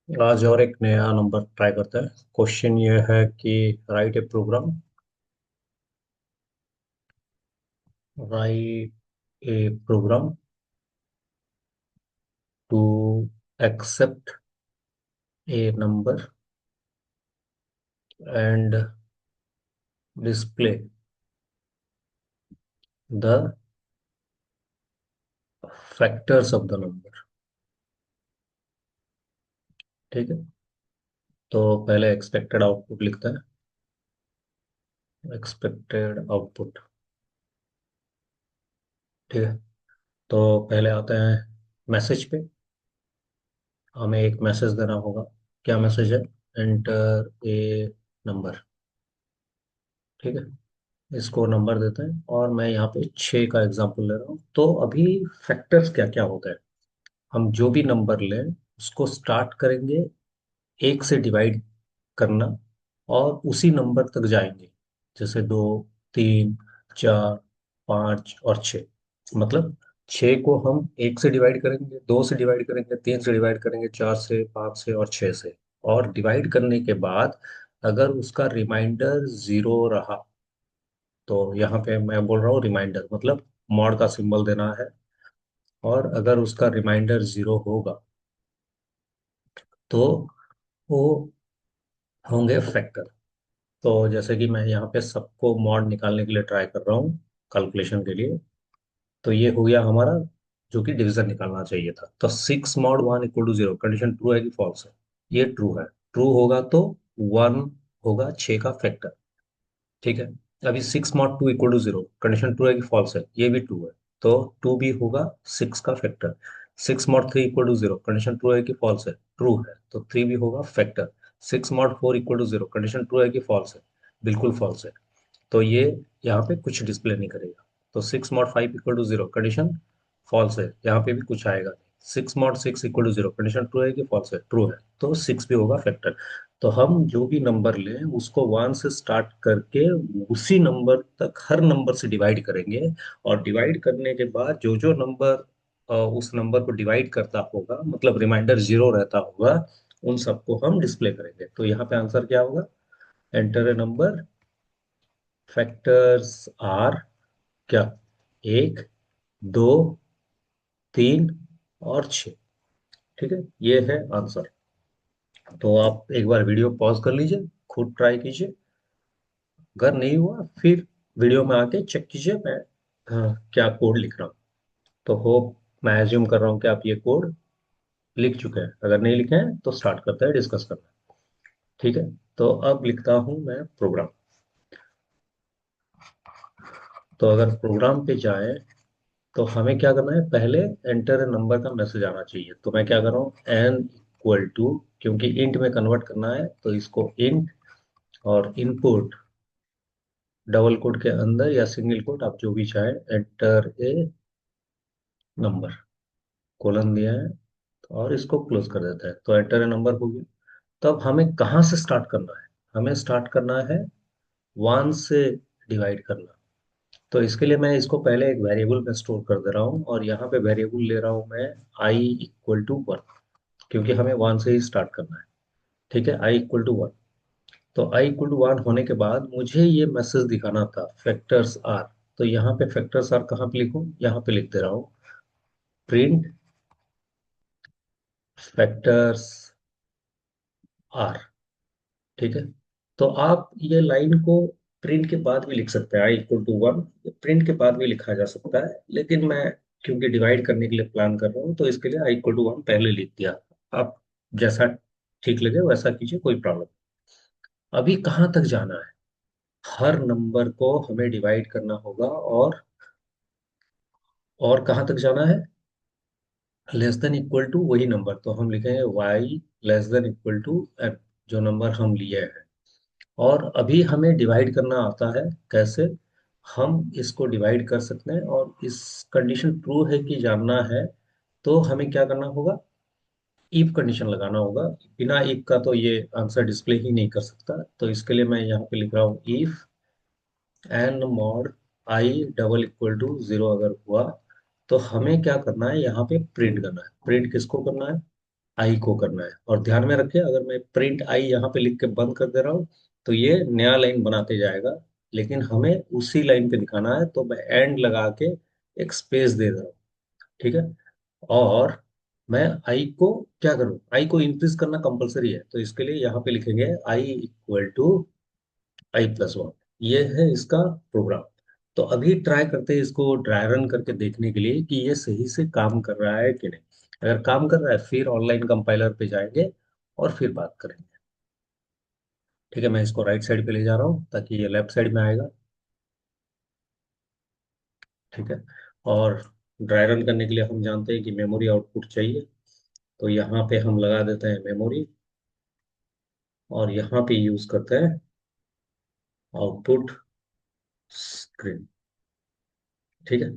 आज और एक नया नंबर ट्राई करते हैं। क्वेश्चन ये है कि write a program, write a program to accept a number and display the factors of the number. ठीक है, तो पहले एक्सपेक्टेड आउटपुट लिखते हैं। Expected output. ठीक है, तो पहले आते हैं मैसेज पे। हमें एक मैसेज देना होगा। क्या मैसेज है? Enter a number. ठीक है, इसको नंबर देते हैं और मैं यहाँ पे 6 का एग्जांपल ले रहा हूँ। तो अभी फैक्टर्स क्या क्या होता है? हम जो भी नंबर लें उसको स्टार्ट करेंगे एक से डिवाइड करना और उसी नंबर तक जाएंगे। जैसे 2, 3, 4, 5 और 6। मतलब 6 को हम एक से डिवाइड करेंगे, 2 से डिवाइड करेंगे, 3 से डिवाइड करेंगे, 4 से, 5 से और 6 से। और डिवाइड करने के बाद अगर उसका रिमाइंडर 0 रहा तो यहाँ पे मैं बोल रहा हूँ रिमाइंडर मतलब मॉड का सिंबल देना है। और अगर उसका रिमाइंडर 0 होगा तो वो होंगे फैक्टर। तो जैसे कि मैं यहाँ पे सबको मॉड निकालने के लिए ट्राई कर रहा हूँ कैलकुलेशन के लिए। तो ये हो गया हमारा, जो कि डिवीजन निकालना चाहिए था। तो 6 mod 1 = 0 कंडीशन ट्रू है कि फॉल्स है? ये ट्रू है। ट्रू होगा तो 1 होगा 6 का फैक्टर। ठीक है, अभी 6 mod 2 = 0 कंडीशन ट्रू है कि फॉल्स है? ये भी ट्रू है। तो 2 भी होगा 6 का फैक्टर। 6 mod 3 = 0 कंडीशन ट्रू है कि फॉल्स है? ट्रू है, तो 3 भी होगा फैक्टर। 6 mod 4 = 0 कंडीशन ट्रू है कि फॉल्स है? बिल्कुल फॉल्स है। तो ये यहाँ पे कुछ डिस्प्ले नहीं करेगा। तो 6 mod 5 = 0 कंडीशन फॉल्स है, यहाँ पे भी कुछ आएगा नहीं। 6 mod 6 = 0 कंडीशन ट्रू है कि फॉल्स है? ट्रू है, तो 6 भी होगा फैक्टर। तो हम जो भी नंबर लें उसको 1 से स्टार्ट करके उसी नंबर तक हर नंबर से डिवाइड करेंगे। और डिवाइड करने के बाद जो जो नंबर उस नंबर को डिवाइड करता होगा, मतलब रिमाइंडर 0 रहता होगा, उन सबको हम डिस्प्ले करेंगे। तो यहाँ पे आंसर क्या होगा? Enter a number, factors are क्या? 1, 2, 3 और 6। ठीक है, ये है आंसर। तो आप एक बार वीडियो पॉज कर लीजिए, खुद ट्राई कीजिए। अगर नहीं हुआ फिर वीडियो में आके चेक कीजिए मैं क्या कोड लिख रहा हूँ। तो होप, मैं एज्यूम कर रहा हूँ कि आप ये कोड लिख चुके हैं। अगर नहीं लिखे हैं तो स्टार्ट करते हैं डिस्कस करना। ठीक है, तो अब लिखता हूँ मैं प्रोग्राम। तो अगर प्रोग्राम पे जाए तो हमें क्या करना है? पहले एंटर नंबर का मैसेज आना चाहिए। तो मैं क्या कर रहा हूँ? n = क्योंकि इंट में कन्वर्ट करना है तो इसको इंट, और इनपुट डबल कोट के अंदर या सिंगल कोट आप जो भी चाहे, एंटर ए नंबर, कोलन दिया है। और इसको क्लोज कर देता है तो एंटर ए नंबर हो गया। तो अब हमें कहाँ से स्टार्ट करना है? हमें स्टार्ट करना है 1 से डिवाइड करना। तो इसके लिए मैं इसको पहले एक वेरिएबल में स्टोर कर दे रहा हूँ और यहाँ पे वेरिएबल ले रहा हूँ मैं i = 1, क्योंकि हमें 1 से ही स्टार्ट करना है। ठीक है, i = 1। तो i = 1 होने के बाद मुझे ये मैसेज दिखाना था, फैक्टर्स आर। तो यहाँ पे फैक्टर्स आर कहाँ पे लिखूँ? यहाँ पे लिख दे रहा हूँ, प्रिंट फैक्टर्स आर। ठीक है, तो आप ये लाइन को प्रिंट के बाद भी लिख सकते हैं। i = 1 प्रिंट के बाद भी लिखा जा सकता है, लेकिन मैं क्योंकि डिवाइड करने के लिए प्लान कर रहा हूँ तो इसके लिए i = 1 पहले लिख दिया। आप जैसा ठीक लगे वैसा कीजिए, कोई प्रॉब्लम। अभी कहाँ तक जाना है? हर नंबर को हमें डिवाइड करना होगा। और कहाँ तक जाना है? लेस देन इक्वल टू वही नंबर, तो हम लिखेंगे y < n, जो नंबर हम लिए हैं। और अभी हमें डिवाइड करना आता है। कैसे हम इसको डिवाइड कर सकते हैं? और इस कंडीशन ट्रू है कि जानना है तो हमें क्या करना होगा? इफ कंडीशन लगाना होगा। बिना इफ का तो ये आंसर डिस्प्ले ही नहीं कर सकता। तो इसके लिए मैं यहाँ पे लिख रहा हूँ इफ एन मॉड i =0 अगर हुआ तो हमें क्या करना है? यहाँ पे प्रिंट करना है। प्रिंट किसको करना है? आई को करना है। और ध्यान में रखिए, अगर मैं प्रिंट आई यहाँ पे लिख के बंद कर दे रहा हूँ तो ये नया लाइन बनाते जाएगा, लेकिन हमें उसी लाइन पे दिखाना है, तो मैं एंड लगा के एक स्पेस दे दे रहा हूँ। ठीक है। और मैं आई को क्या करूँ, आई को इंक्रीज करना कंपलसरी है, तो इसके लिए यहाँ पे लिखेंगे आई इक्वल टू i+1। ये है इसका प्रोग्राम। तो अभी ट्राई करते हैं इसको ड्राई रन करके देखने के लिए कि ये सही से काम कर रहा है कि नहीं। अगर काम कर रहा है फिर ऑनलाइन कंपाइलर पे जाएंगे और फिर बात करेंगे। ठीक है, मैं इसको राइट साइड पे ले जा रहा हूँ ताकि ये लेफ्ट साइड में आएगा। ठीक है। और ड्राई रन करने के लिए हम जानते हैं कि मेमोरी आउटपुट चाहिए, तो यहाँ पे हम लगा देते हैं मेमोरी, और यहाँ पे यूज करते हैं आउटपुट स्क्रीन। ठीक है।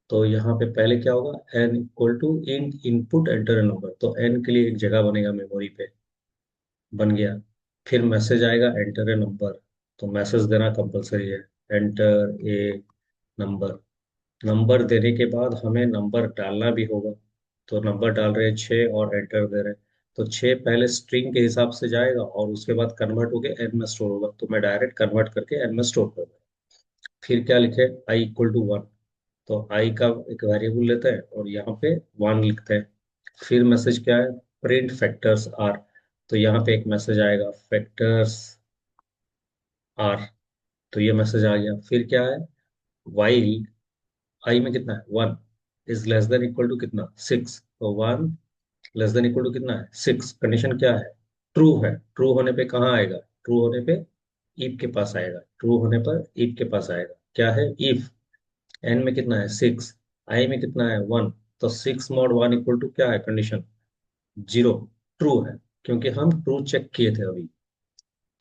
तो यहाँ पे पहले क्या होगा, N equal to int input enter number, तो एन के लिए एक जगह बनेगा मेमोरी पे, बन गया। फिर मैसेज आएगा एंटर ए नंबर, तो मैसेज देना कंपलसरी है, एंटर ए नंबर। नंबर देने के बाद हमें नंबर डालना भी होगा, तो नंबर डाल रहे हैं 6 और एंटर दे रहे हैं। तो 6 पहले स्ट्रिंग के हिसाब से जाएगा और उसके बाद कन्वर्ट होके एन में स्टोर होगा, तो मैं डायरेक्ट कन्वर्ट करके एन में स्टोर कर दूंगा। फिर क्या लिखे, आई इक्वल टू 1, तो आई का एक वेरिएबल लेते हैं और यहाँ पे 1 लिखते हैं। फिर मैसेज क्या है, प्रिंट फैक्टर्स आर, तो यहाँ पे एक मैसेज आएगा फैक्टर्स आर, तो ये मैसेज आ गया। फिर क्या है, वाइल आई में कितना है 1 is less than equal to कितना 6, तो 1 लेस देन इक्वल टू कितना है 6, कंडीशन क्या है, ट्रू है। ट्रू होने पे कहाँ आएगा, ट्रू होने पे इफ के पास आएगा, ट्रू होने पर इफ के पास आएगा। क्या है, इफ एन में कितना है 6, आई में कितना है 1, तो 6 मॉड 1 इक्वल टू क्या है कंडीशन, 0, ट्रू है, क्योंकि हम ट्रू चेक किए थे अभी।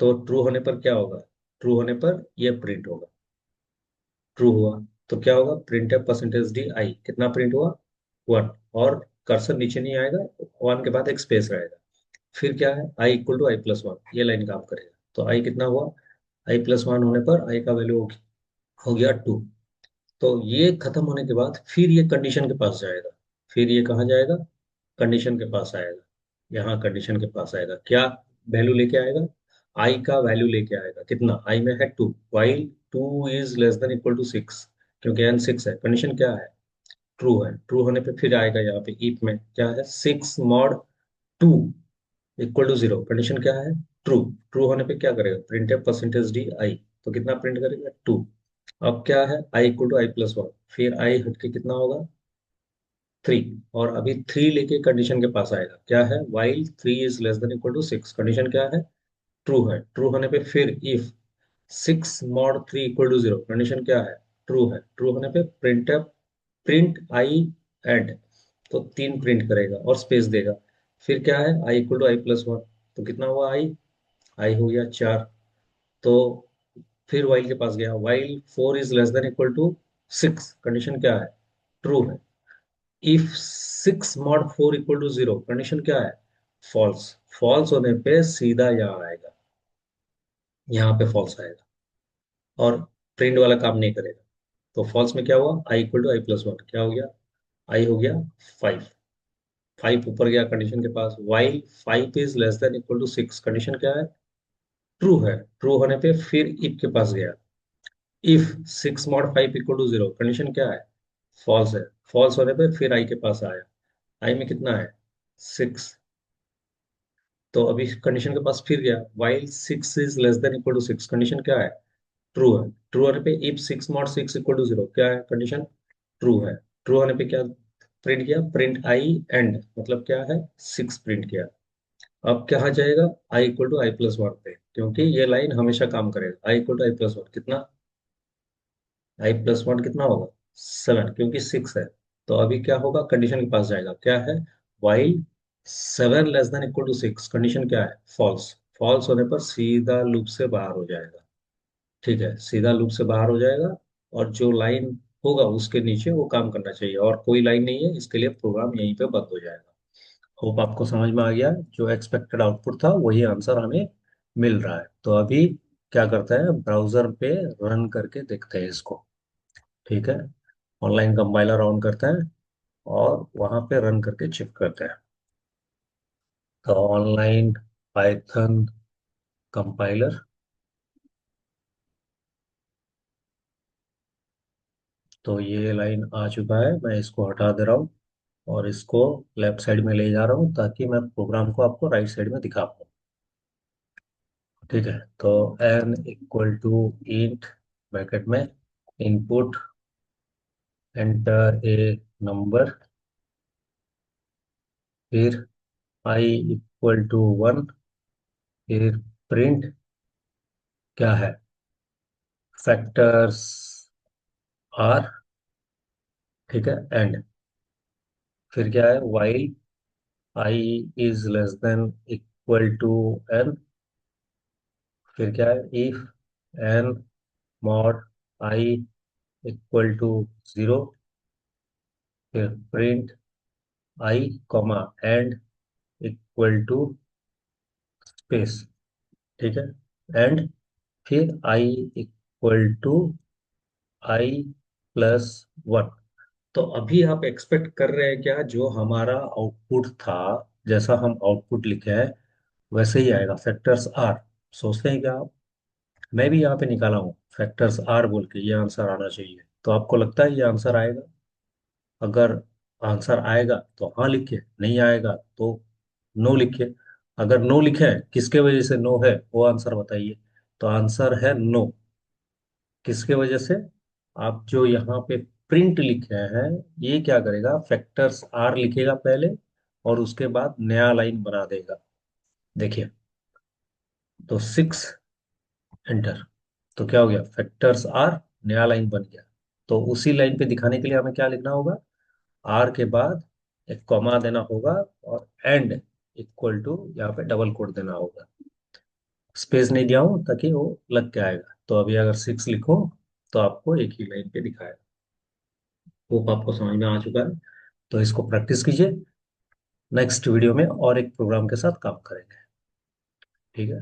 तो ट्रू होने पर क्या होगा, ट्रू होने पर ये प्रिंट होगा, ट्रू हुआ। तो क्या होगा, प्रिंट है परसेंटेज डी आई, कितना प्रिंट हुआ 1, और कर्सर नीचे नहीं आएगा, 1 के बाद एक स्पेस रहेगा। फिर क्या है, आई इक्वल टू i+1, ये लाइन काम करेगा। तो आई कितना हुआ, i+1 होने पर आई का वैल्यू हो गया 2। तो ये खत्म होने के बाद फिर ये कंडीशन के पास जाएगा, फिर ये कहाँ जाएगा, कंडीशन के पास आएगा। यहाँ कंडीशन के पास आएगा, क्या वैल्यू लेके आएगा, आई का वैल्यू लेके आएगा, कितना, आई में है 2, while 2 is less than equal to 6, क्योंकि एन 6 है, कंडीशन क्या है, ट्रू है। ट्रू होने पे फिर आएगा यहाँ पे इफ में क्या है, 6 मॉड 2 इक्वल टू 0, कंडीशन क्या है, ट्रू। ट्रू होने पे क्या करेगा, प्रिंट है परसेंटेज डी आई, तो कितना प्रिंट करेगा 2। अब क्या है, आई इक्वल टू i+1, फिर आई हटके कितना होगा 3, और अभी 3 लेके कंडीशन के पास आएगा, क्या है, while 3 is less than equal to 6, condition क्या है, ट्रू है। ट्रू होने पे फिर if 6 mod 3 equal to 0, condition क्या है, ट्रू है। ट्रू होने पे प्रिंट है, प्रिंट आई एड, तो 3 प्रिंट करेगा और स्पेस देगा। फिर क्या है, आई इक्वल टू i+1, तो कितना हुआ आई, आई हो गया 4। तो फिर वाइल के पास गया, while 4 is less than equal to 6, condition क्या है, ट्रू है। If 6 mod 4 equal to 0, condition क्या है, फॉल्स। फॉल्स होने पे सीधा यहाँ आएगा, यहाँ पे फॉल्स आएगा और प्रिंट वाला काम नहीं करेगा। तो फॉल्स में क्या हुआ, आई इक्वल टू i+1, क्या हो गया, आई हो गया 5। 5 ऊपर गया कंडीशन के पास, while 5 is less than equal to 6, condition क्या है, ट्रू है। ट्रू होने पे फिर इफ के पास गया, if 6 mod 5 equal to 0, condition क्या है, फॉल्स है। फॉल्स होने पे फिर आई के पास आया, आई में कितना है 6, तो अभी कंडीशन के पास फिर गया, while 6 is less than equal to 6, condition क्या है, ट्रू है। ट्रू होने पे इफ 6 मॉड 6 इक्वल टू 0, क्या है कंडीशन, ट्रू है। ट्रू होने पे क्या प्रिंट किया, प्रिंट आई एंड, मतलब क्या है 6 प्रिंट किया। अब कहाँ जाएगा, आई इक्वल टू i+1 पे, क्योंकि ये लाइन हमेशा काम करेगा, आई इक्वल टू i+1 कितना, i+1 कितना होगा 7, क्योंकि 6 है। तो अभी क्या होगा, कंडीशन के पास जाएगा, क्या है, while 7 less than equal to 6, condition क्या है, फॉल्स। फॉल्स होने पर सीधा लूप से बाहर हो जाएगा। ठीक है, सीधा लूप से बाहर हो जाएगा, और जो लाइन होगा उसके नीचे वो काम करना चाहिए, और कोई लाइन नहीं है, इसके लिए प्रोग्राम यहीं पे बंद हो जाएगा। होप आपको समझ में आ गया, जो एक्सपेक्टेड आउटपुट था वही आंसर हमें मिल रहा है। तो अभी क्या करते हैं, ब्राउजर पे रन करके देखते हैं इसको। ठीक है, ऑनलाइन कंपाइलर ऑन करते हैं और वहां पे रन करके चेक करते हैं। तो ऑनलाइन पाइथन कंपाइलर। तो ये लाइन आ चुका है, मैं इसको हटा दे रहा हूँ और इसको लेफ्ट साइड में ले जा रहा हूँ ताकि मैं प्रोग्राम को आपको राइट साइड में दिखा पाऊँ। ठीक है, तो n equal to int bracket में इनपुट, एंटर ए नंबर, फिर i इक्वल टू 1, फिर प्रिंट क्या है, फैक्टर्स आर। ठीक है, एंड फिर क्या है, while i is less than equal to n, फिर क्या है, if n mod i equal to 0, फिर print i comma end equal to space. ठीक है, एंड फिर i equal to i plus 1। तो अभी आप एक्सपेक्ट कर रहे हैं क्या, जो हमारा आउटपुट था, जैसा हम आउटपुट लिखे हैं वैसे ही आएगा, फैक्टर्स आर। सोचते हैं क्या आप? मैं भी यहाँ पे निकाला हूँ फैक्टर्स आर बोल के, ये आंसर आना चाहिए। तो आपको लगता है ये आंसर आएगा? अगर आंसर आएगा तो हाँ लिखिए, नहीं आएगा तो नो लिखिए। अगर नो लिखे हैं, किसके वजह से नो है वो आंसर बताइए। तो आंसर है नो। किसके वजह से? आप जो यहाँ पे प्रिंट लिखे हैं, ये क्या करेगा, फैक्टर्स आर लिखेगा पहले और उसके बाद नया लाइन बना देगा। देखिए, तो 6 एंटर, तो क्या हो गया, फैक्टर्स आर, नया लाइन बन गया। तो उसी लाइन पे दिखाने के लिए हमें क्या लिखना होगा, आर के बाद एक कॉमा देना होगा और एंड इक्वल टू, यहाँ पे डबल कोट देना होगा। स्पेस नहीं दिया हूं ताकि वो लग के आएगा। तो अभी अगर 6 लिखो तो आपको एक ही लाइन पे दिखाएगा। होप आपको समझ में आ चुका है। तो इसको प्रैक्टिस कीजिए, नेक्स्ट वीडियो में और एक प्रोग्राम के साथ काम करेंगे। ठीक है।